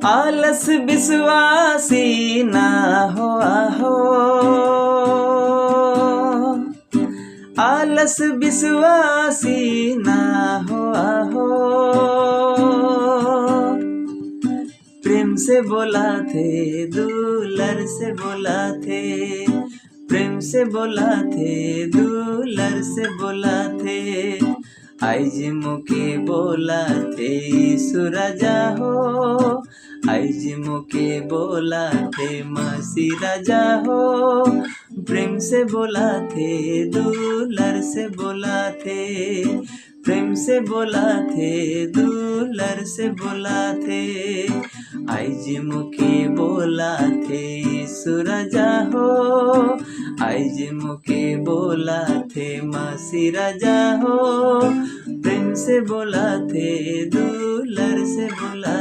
आलस विश्वासी ना हो आहो, आलस विश्वासी ना हो आहो। प्रेम से बोला थे, दुलर से बोला थे, प्रेम से बोला थे, दुलर से बोला थे। आइज मुके बोला थे सुरजा हो, आइज मुके बोला थे मसी राजा हो। प्रेम से बोला थे, दुलर से बोला थे, प्रेम से बोला थे, दुलर से बोला थे। आइज मुके बोला थे सुरजा हो, आइज मुके बोला थे मसी राजा हो। प्रेम से बोला थे, दुलर से बोला